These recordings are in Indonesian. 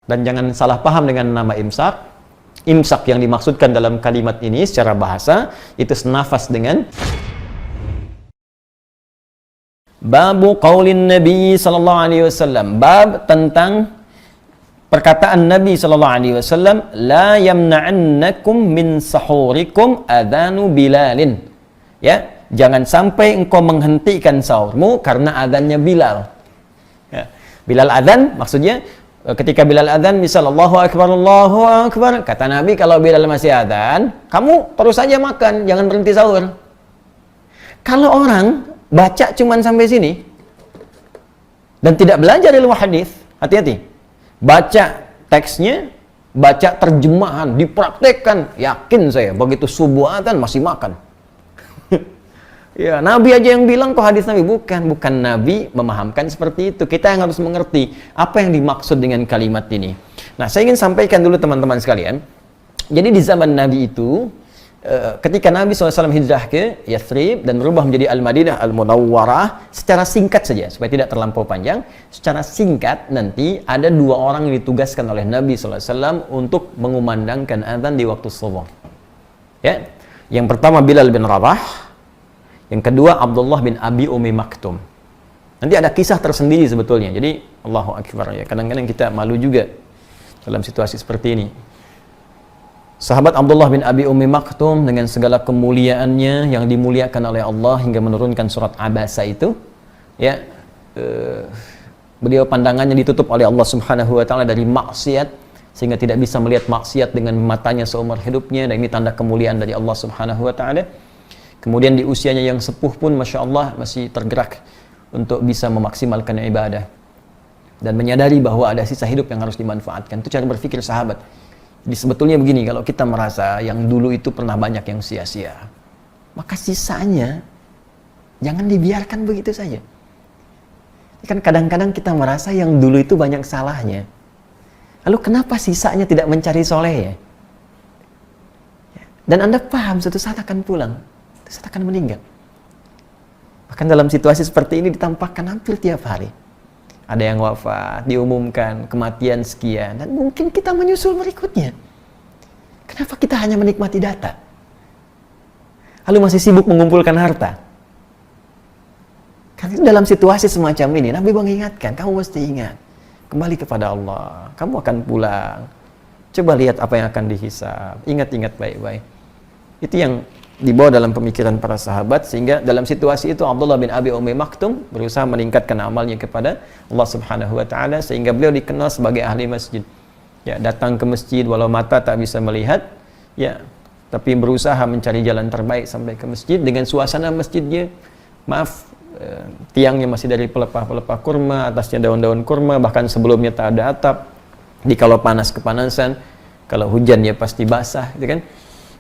Dan jangan salah paham dengan nama imsak. Imsak yang dimaksudkan dalam kalimat ini secara bahasa itu senafas dengan babu qaulin Nabi sallallahu alaihi wasallam, bab tentang perkataan Nabi sallallahu alaihi wasallam, la yamna'annakum min sahurikum adanu Bilalin. Ya, jangan sampai engkau menghentikan sahurmu karena azannya Bilal. Ya. Bilal azan maksudnya ketika Bilal azan misal Allahu Akbar, kata Nabi kalau Bilal masih azan, kamu terus saja makan, jangan berhenti sahur. Kalau orang baca cuman sampai sini dan tidak belajar ilmu hadis, hati-hati. Baca teksnya, baca terjemahan, dipraktekkan, yakin saya begitu subuh azan masih makan. Ya, Nabi aja yang bilang kok hadis Nabi, bukan Nabi memahamkan seperti itu. Kita yang harus mengerti apa yang dimaksud dengan kalimat ini. Nah, saya ingin sampaikan dulu teman-teman sekalian. Jadi di zaman Nabi itu, ketika Nabi SAW hijrah ke Yathrib dan berubah menjadi Al-Madinah Al-Munawwarah, secara singkat saja, supaya tidak terlampau panjang, secara singkat nanti ada dua orang yang ditugaskan oleh Nabi SAW untuk mengumandangkan azan di waktu subuh. Ya, yang pertama Bilal bin Rabah, yang kedua Abdullah bin Abi Umi Maktum. Nanti ada kisah tersendiri sebetulnya. Jadi Allahu Akbar ya. Kadang-kadang kita malu juga dalam situasi seperti ini. Sahabat Abdullah bin Abi Umi Maktum dengan segala kemuliaannya yang dimuliakan oleh Allah hingga menurunkan surat Abasa itu, ya, beliau pandangannya ditutup oleh Allah Subhanahu wa taala dari maksiat sehingga tidak bisa melihat maksiat dengan matanya seumur hidupnya, dan ini tanda kemuliaan dari Allah Subhanahu wa taala. Kemudian di usianya yang sepuh pun Masya Allah masih tergerak untuk bisa memaksimalkan ibadah dan menyadari bahwa ada sisa hidup yang harus dimanfaatkan. Itu cara berpikir sahabat. Jadi sebetulnya begini, kalau kita merasa yang dulu itu pernah banyak yang sia-sia, maka sisanya jangan dibiarkan begitu saja. Kan kadang-kadang kita merasa yang dulu itu banyak salahnya, lalu kenapa sisanya tidak mencari soleh ya? Dan Anda paham suatu saat akan pulang, saat akan meninggal. Bahkan dalam situasi seperti ini ditampakkan hampir tiap hari. Ada yang wafat, diumumkan kematian sekian, dan mungkin kita menyusul berikutnya. Kenapa kita hanya menikmati data? Lalu masih sibuk mengumpulkan harta? Karena dalam situasi semacam ini, Nabi mengingatkan, kamu mesti ingat, kembali kepada Allah, kamu akan pulang. Coba lihat apa yang akan dihisab, ingat-ingat baik-baik. Itu yang dibawa dalam pemikiran para sahabat, sehingga dalam situasi itu Abdullah bin Abi Umi Maktum berusaha meningkatkan amalnya kepada Allah Subhanahu wa taala sehingga beliau dikenal sebagai ahli masjid. Ya, datang ke masjid walau mata tak bisa melihat, ya, tapi berusaha mencari jalan terbaik sampai ke masjid dengan suasana masjidnya, tiangnya masih dari pelepah-pelepah kurma, atasnya daun-daun kurma, bahkan sebelumnya tak ada atap. Di kalau panas kepanasan, kalau hujan ya pasti basah, gitu kan.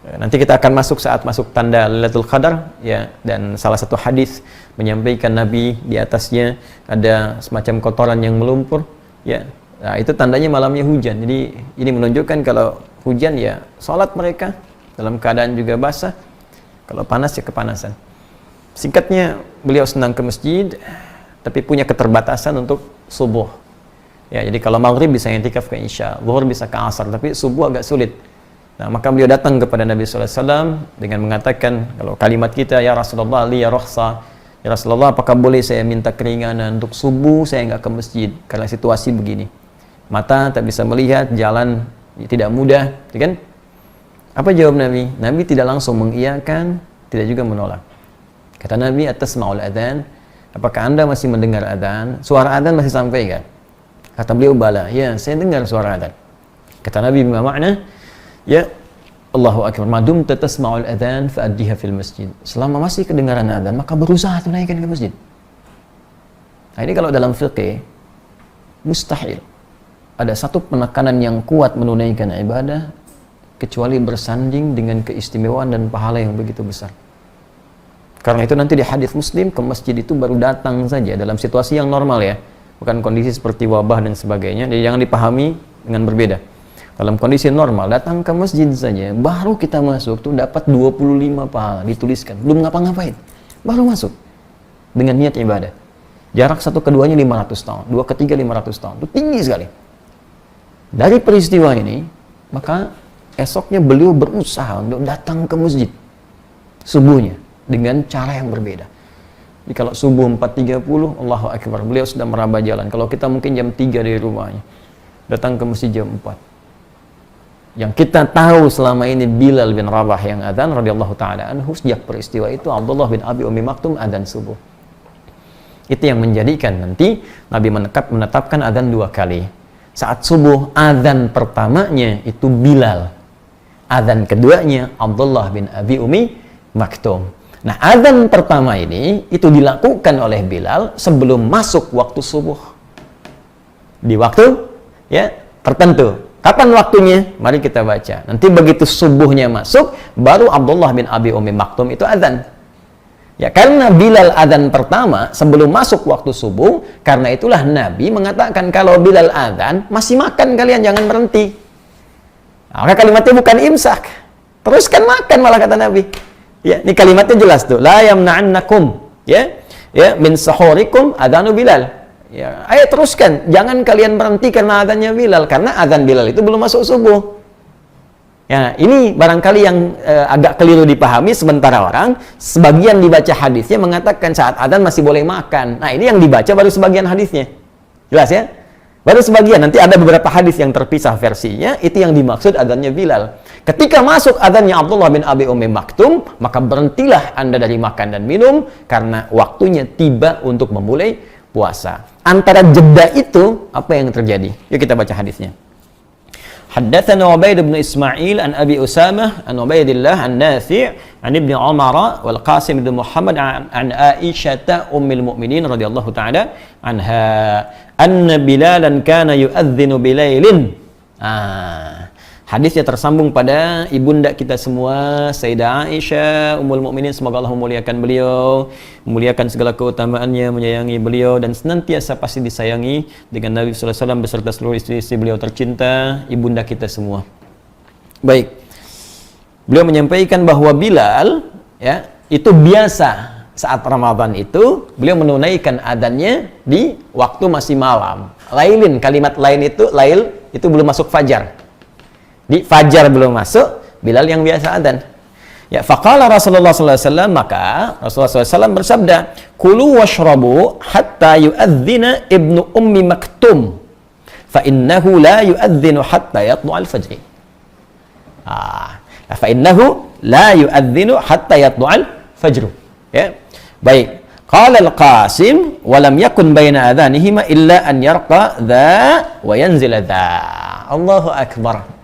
Nanti kita akan masuk saat masuk tanda Lailatul Qadar, ya, dan salah satu hadis menyampaikan Nabi di atasnya ada semacam kotoran yang melumpur, ya. Nah, itu tandanya malamnya hujan. Jadi ini menunjukkan kalau hujan ya salat mereka dalam keadaan juga basah, kalau panas ya kepanasan. Singkatnya, beliau senang ke masjid tapi punya keterbatasan untuk subuh. Ya, jadi kalau maghrib bisa i'tikaf ke isya, zuhur bisa ke asar, tapi subuh agak sulit. Nah, maka beliau datang kepada Nabi SAW dengan mengatakan, kalau kalimat kita, ya Rasulullah, li ya rukhsah, ya Rasulullah, apakah boleh saya minta keringanan untuk subuh saya nggak ke masjid karena situasi begini, mata tak bisa melihat, jalan tidak mudah, kan? Apa jawab Nabi? Nabi tidak langsung mengiyakan, tidak juga menolak. Kata Nabi, atasma'ul adzan, apakah anda masih mendengar adzan? Suara adzan masih sampai kan? Kata beliau, bala, ya saya dengar suara adzan. Kata Nabi, bima makna? Ya, Allahu Akbar, madum tasma'ul adzan fa'addiha fil masjid. Selama masih kedengaran adzan, maka berusaha tunaikan ke masjid. Nah, ini kalau dalam fiqh mustahil ada satu penekanan yang kuat menunaikan ibadah kecuali bersanding dengan keistimewaan dan pahala yang begitu besar. Karena itu nanti di hadis Muslim, ke masjid itu baru datang saja dalam situasi yang normal ya, bukan kondisi seperti wabah dan sebagainya. Jadi jangan dipahami dengan berbeda. Dalam kondisi normal, datang ke masjid saja, baru kita masuk tuh dapat 25 pahala dituliskan, belum ngapa-ngapain, baru masuk dengan niat ibadah. Jarak satu keduanya 500 tahun, dua ketiga 500 tahun, itu tinggi sekali. Dari peristiwa ini, maka esoknya beliau berusaha untuk datang ke masjid subuhnya dengan cara yang berbeda. Jadi kalau subuh 4.30, Allahu Akbar, beliau sudah meraba jalan. Kalau kita mungkin jam 3 dari rumahnya, datang ke masjid jam 4. Yang kita tahu selama ini Bilal bin Rabah yang adzan radhiyallahu taala anhu, sejak peristiwa itu Abdullah bin Abi Ummi Maktum adzan subuh. Itu yang menjadikan nanti Nabi menetapkan adzan 2 kali. Saat subuh adzan pertamanya itu Bilal. Adzan keduanya Abdullah bin Abi Ummi Maktum. Nah, adzan pertama ini itu dilakukan oleh Bilal sebelum masuk waktu subuh. Di waktu ya tertentu. Kapan waktunya? Mari kita baca. Nanti begitu subuhnya masuk, baru Abdullah bin Abi Ummi Maktum itu adzan. Ya, karena Bilal adzan pertama sebelum masuk waktu subuh, karena itulah Nabi mengatakan kalau Bilal adzan, masih makan kalian, jangan berhenti. Nah, maka kalimatnya bukan imsak. Teruskan makan malah kata Nabi. Ya, ini kalimatnya jelas tuh. La yamna'annakum ya min sahurikum adzanu Bilal. Ya, ayo teruskan, jangan kalian berhenti karena adzannya Bilal, karena adzan Bilal itu belum masuk subuh. Ya, ini barangkali yang agak keliru dipahami sementara orang, sebagian dibaca hadisnya mengatakan saat adzan masih boleh makan. Nah, ini yang dibaca baru sebagian hadisnya. Jelas ya? Baru sebagian, nanti ada beberapa hadis yang terpisah versinya, itu yang dimaksud adzannya Bilal. Ketika masuk adzannya Abdullah bin Abi Ummi Maktum, maka berhentilah Anda dari makan dan minum, karena waktunya tiba untuk memulai puasa. Antara jeda itu apa yang terjadi? Yuk kita baca hadisnya. Haddatsana Ubaid bin Ismail an Abi Usamah an Ubaidillah an Nafi' an Ibnu Umar wal Qasim bin Muhammad an Aisyah ummul mukminin radhiyallahu taala anha anna Bilalan kana yu'adzinu bilailin. Hadisnya tersambung pada ibunda kita semua, Sayyidah Aisyah ummul mukminin, semoga Allah memuliakan beliau, memuliakan segala keutamaannya, menyayangi beliau dan senantiasa pasti disayangi dengan Nabi sallallahu alaihi wasallam beserta seluruh istri-istri beliau tercinta, ibunda kita semua. Baik. Beliau menyampaikan bahwa Bilal ya, itu biasa saat Ramadan itu beliau menunaikan adzannya di waktu masih malam. Lailin, kalimat lain itu lail itu belum masuk fajar. Di fajar belum masuk, Bilal yang biasa adzan. Ya, faqala Rasulullah sallallahu alaihi wasallam, maka Rasulullah sallallahu alaihi wasallam bersabda, "Kulu washrabu hatta yu'adzina Ibnu Ummi Maktum, fa innahu la yu'adzinu hatta yatlu'al fajr." Fa innahu la yu'adzinu hatta yatlu'al fajr. Ya. Baik. Qala al-Qasim wa lam yakun baina adhanihima illa an yarqa dha wa yanzila dha. Allahu akbar.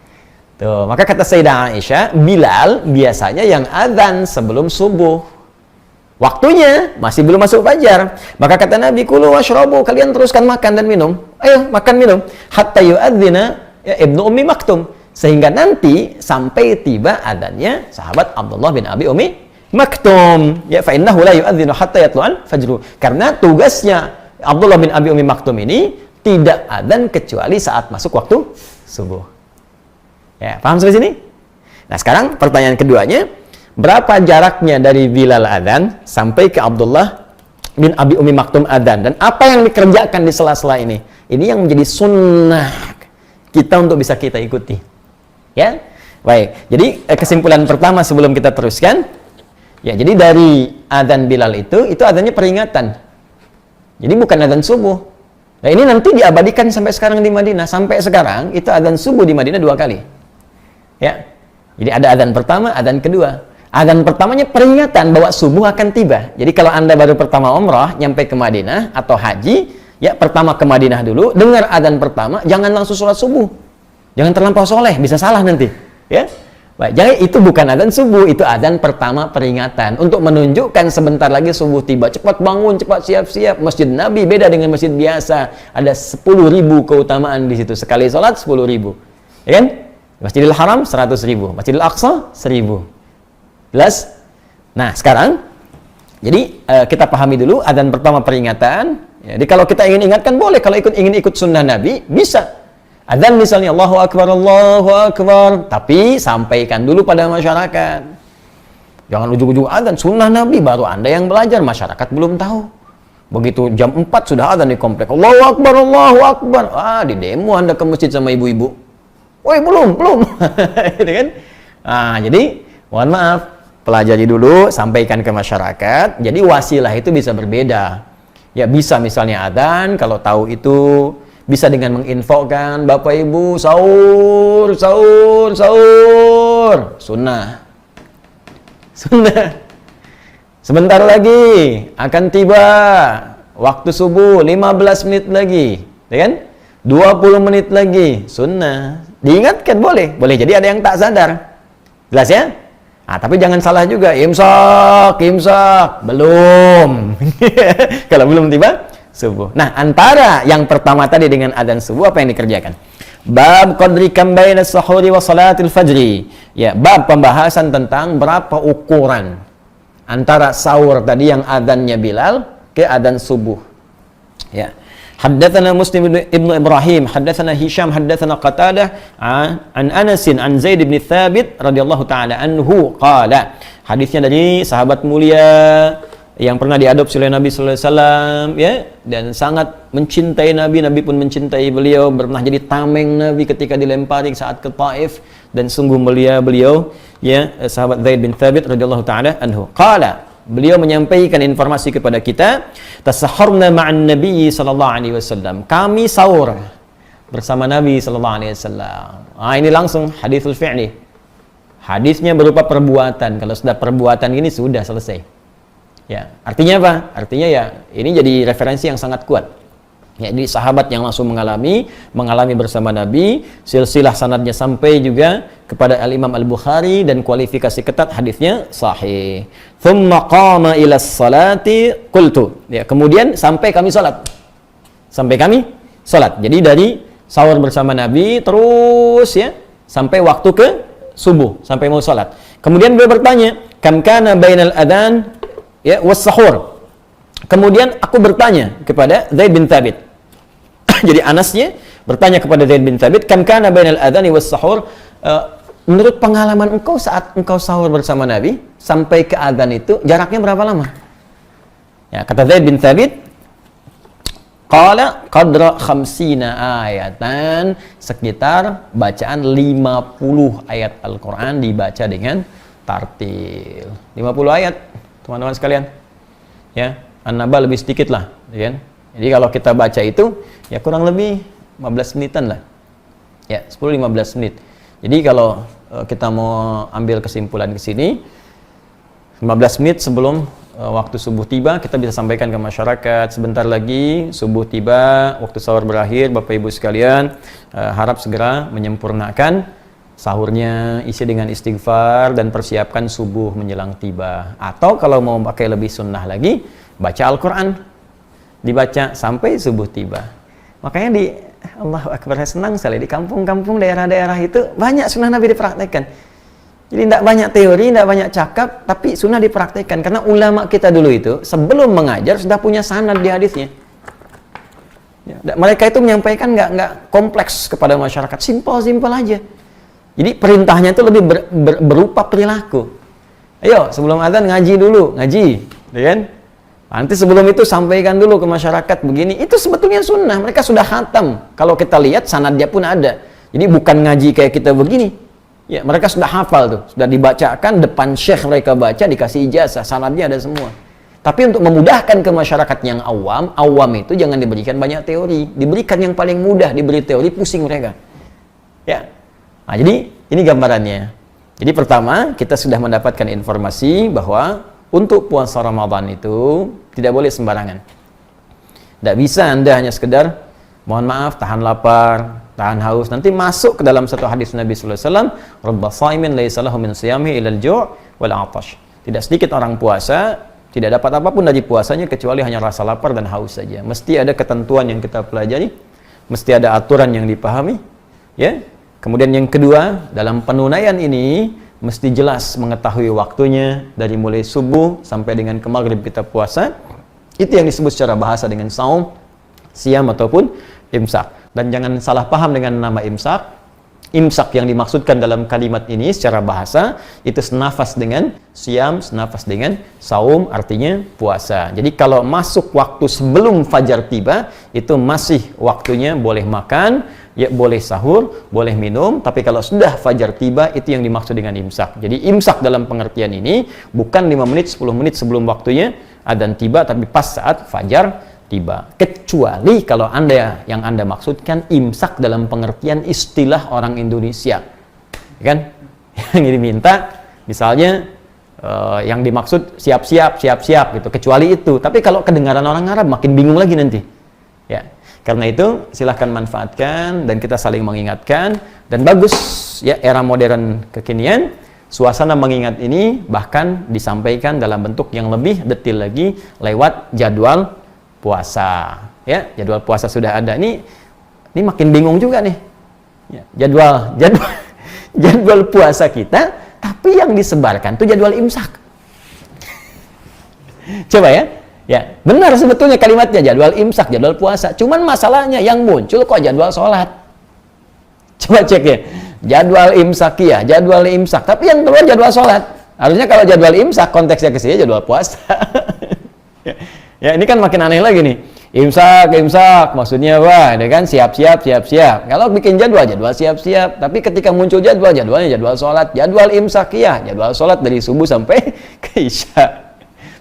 Tuh, maka kata Sayyidah Aisyah, Bilal biasanya yang adzan sebelum subuh. Waktunya masih belum masuk fajar. Maka kata Nabi, kulu washrabu, kalian teruskan makan dan minum. Ayo makan minum. Hatta yu'adzina ya, Ibnu Ummi Maktum. Sehingga nanti sampai tiba adzannya sahabat Abdullah bin Abi Ummi Maktum. Ya, fa innahu la yu'adzinu hatta yatlu'al fajru. Karena tugasnya Abdullah bin Abi Ummi Maktum ini tidak adzan kecuali saat masuk waktu subuh. Ya, paham sampai sini? Nah, sekarang pertanyaan keduanya, berapa jaraknya dari Bilal adzan sampai ke Abdullah bin Abi Ummi Maktum adzan, dan apa yang dikerjakan di sela-sela ini? Ini yang menjadi sunnah kita untuk bisa kita ikuti. Ya, baik. Jadi kesimpulan pertama sebelum kita teruskan, ya, jadi dari adzan Bilal itu adzannya peringatan. Jadi bukan adzan subuh. Nah, ini nanti diabadikan sampai sekarang di Madinah. Sampai sekarang itu adzan subuh di Madinah 2 kali. Ya, jadi ada adzan pertama, adzan kedua. Adzan pertamanya peringatan bahwa subuh akan tiba. Jadi kalau Anda baru pertama umrah, nyampe ke Madinah atau haji, ya pertama ke Madinah dulu, dengar adzan pertama, jangan langsung sholat subuh. Jangan terlampau soleh, bisa salah nanti. Ya, baik. Jadi itu bukan adzan subuh, itu adzan pertama peringatan untuk menunjukkan sebentar lagi subuh tiba. Cepat bangun, cepat siap-siap. Masjid Nabi beda dengan masjid biasa. Ada 10.000 keutamaan di situ. Sekali sholat 10.000, ya kan? Masjidil Haram 100.000, Masjidil Aqsa 1.000. Jelas? Nah, sekarang jadi kita pahami dulu adzan pertama peringatan. Jadi kalau kita ingin ingatkan boleh, kalau ingin ikut sunnah Nabi bisa. Adzan misalnya Allahu Akbar, tapi sampaikan dulu pada masyarakat. Jangan ujug-ujug adzan sunnah Nabi baru Anda yang belajar, masyarakat belum tahu. Begitu jam 4 sudah adzan di komplek. Allahu Akbar, Allahu Akbar. Di demo Anda ke masjid sama ibu-ibu. Woi, belum. Gitu kan? Jadi mohon maaf, pelajari dulu, sampaikan ke masyarakat. Jadi wasilah itu bisa berbeda. Ya bisa misalnya adzan, kalau tahu itu bisa dengan menginfokan Bapak Ibu sahur. Sunnah. Sebentar lagi akan tiba waktu subuh, 15 menit lagi, ya kan? 20 menit lagi, sunnah. Diingatkan boleh jadi ada yang tak sadar. Jelas ya? Tapi jangan salah juga, imsak, belum. Kalau belum tiba subuh. Nah, antara yang pertama tadi dengan adzan subuh apa yang dikerjakan? Bab qadri kam baina as-sahuri wa salatil fajri. Ya, bab pembahasan tentang berapa ukuran antara sahur tadi yang adzannya Bilal ke adzan subuh. Ya. Haddatsana Muslim ibnu Ibrahim, haddatsana Hisham, haddatsana Qatadah an Anas an Zaid bin Thabit radhiyallahu taala anhu qala. Hadisnya dari sahabat mulia yang pernah diadopsi oleh Nabi sallallahu alaihi wasallam, ya, dan sangat mencintai Nabi pun mencintai beliau, pernah jadi tameng Nabi ketika dilempari saat ke Taif, dan sungguh mulia beliau, ya, sahabat Zaid bin Thabit radhiyallahu taala anhu. Qala, beliau menyampaikan informasi kepada kita, tasahharna ma'an Nabi sallallahu alaihi wasallam. Kami sahur bersama Nabi sallallahu alaihi wasallam. Ini langsung haditsul fi'li. Hadisnya berupa perbuatan. Kalau sudah perbuatan ini sudah selesai. Ya, artinya apa? Artinya ya ini jadi referensi yang sangat kuat. Ya, jadi sahabat yang langsung mengalami bersama Nabi, silsilah sanadnya sampai juga kepada Al-Imam Al-Bukhari dan kualifikasi ketat hadisnya sahih. Tsumma qama ila salati qultu. Ya, kemudian sampai kami salat. Jadi dari sahur bersama Nabi terus ya sampai waktu ke subuh, sampai mau salat. Kemudian beliau bertanya, kam kana bainal adzan ya was sahur. Kemudian aku bertanya kepada Zaid bin Thabit. Jadi Anasnya bertanya kepada Zaid bin Thabit, kam kana bainal adzani was sahur, menurut pengalaman engkau saat engkau sahur bersama Nabi sampai ke adzan itu jaraknya berapa lama? Ya, kata Zaid bin Thabit, qala qadra 50 ayatan, sekitar bacaan 50 ayat Al-Qur'an dibaca dengan tartil. 50 ayat, teman-teman sekalian. Ya, An-Naba lebih sedikit lah, ya kan? Jadi kalau kita baca itu ya kurang lebih 15 menitan lah. Ya, 10-15 menit. Jadi kalau kita mau ambil kesimpulan ke sini, 15 menit sebelum waktu subuh tiba, kita bisa sampaikan ke masyarakat, sebentar lagi subuh tiba, waktu sahur berakhir, Bapak Ibu sekalian, harap segera menyempurnakan sahurnya, isi dengan istighfar dan persiapkan subuh menjelang tiba. Atau kalau mau pakai lebih sunnah lagi, baca Al-Quran, dibaca sampai subuh tiba. Makanya di Allahu Akbar, senang sekali di kampung-kampung daerah-daerah itu banyak sunnah Nabi dipraktekkan. Jadi tidak banyak teori, tidak banyak cakap, tapi sunnah dipraktekkan. Karena ulama kita dulu itu sebelum mengajar sudah punya sanad di hadisnya. Ya, mereka itu menyampaikan nggak kompleks kepada masyarakat, simpel aja. Jadi perintahnya itu lebih berupa perilaku. Ayo sebelum adzan ngaji dulu, ya kan? Nanti sebelum itu sampaikan dulu ke masyarakat begini. Itu sebetulnya sunnah, mereka sudah khatam. Kalau kita lihat sanadnya pun ada. Jadi bukan ngaji kayak kita begini. Ya, mereka sudah hafal tuh, sudah dibacakan depan syekh, mereka baca, dikasih ijazah, sanadnya ada semua. Tapi untuk memudahkan ke masyarakat yang awam itu jangan diberikan banyak teori, diberikan yang paling mudah, diberi teori pusing mereka. Ya. Nah, jadi ini gambarannya. Jadi pertama, kita sudah mendapatkan informasi bahwa untuk puasa Ramadan itu tidak boleh sembarangan. Tidak bisa Anda hanya sekedar mohon maaf tahan lapar, tahan haus, nanti masuk ke dalam satu hadis Nabi sallallahu alaihi wasallam, "Rubba shaimin laisa lahu min shiyamihi illa al-ju' wal 'atash." Tidak sedikit orang puasa tidak dapat apapun dari puasanya kecuali hanya rasa lapar dan haus saja. Mesti ada ketentuan yang kita pelajari, mesti ada aturan yang dipahami, ya. Kemudian yang kedua, dalam penunaian ini mesti jelas mengetahui waktunya dari mulai subuh sampai dengan ke maghrib kita puasa. Itu yang disebut secara bahasa dengan saum, siam ataupun imsak. Dan jangan salah paham dengan nama imsak. Imsak yang dimaksudkan dalam kalimat ini secara bahasa itu senafas dengan siam, senafas dengan saum, artinya puasa. Jadi kalau masuk waktu sebelum fajar tiba, itu masih waktunya boleh makan, ya boleh sahur, boleh minum, tapi kalau sudah fajar tiba, itu yang dimaksud dengan imsak. Jadi imsak dalam pengertian ini bukan 5 menit, 10 menit sebelum waktunya adzan tiba, tapi pas saat fajar tiba. Kecuali kalau yang Anda maksudkan imsak dalam pengertian istilah orang Indonesia, kan? Yang diminta misalnya yang dimaksud siap-siap gitu. Kecuali itu. Tapi kalau kedengaran orang Arab makin bingung lagi nanti. Ya. Karena itu silahkan manfaatkan dan kita saling mengingatkan, dan bagus ya, era modern kekinian suasana mengingat ini bahkan disampaikan dalam bentuk yang lebih detail lagi lewat jadwal puasa, ya, jadwal puasa sudah ada. Ini makin bingung juga nih, ya, jadwal puasa kita, tapi yang disebarkan tuh jadwal imsak. Coba ya, benar sebetulnya kalimatnya jadwal imsak, jadwal puasa. Cuman masalahnya yang muncul kok jadwal sholat. Coba cek ya, jadwal imsakiyah, jadwal imsak, tapi yang keluar jadwal sholat. Harusnya kalau jadwal imsak konteksnya ke sini jadwal puasa. Ya, ini kan makin aneh lagi nih. Imsak maksudnya wah, kan siap-siap. Kalau bikin jadwal siap-siap, tapi ketika muncul jadwalnya jadwal sholat, jadwal imsakiyah, jadwal sholat dari subuh sampai ke isya.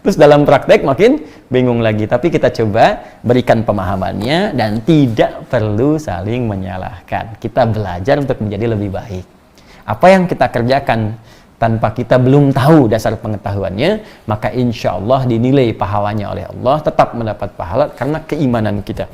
Terus dalam praktek makin bingung lagi. Tapi kita coba berikan pemahamannya dan tidak perlu saling menyalahkan. Kita belajar untuk menjadi lebih baik. Apa yang kita kerjakan tanpa kita belum tahu dasar pengetahuannya, maka insya Allah dinilai pahalanya oleh Allah, tetap mendapat pahala karena keimanan kita.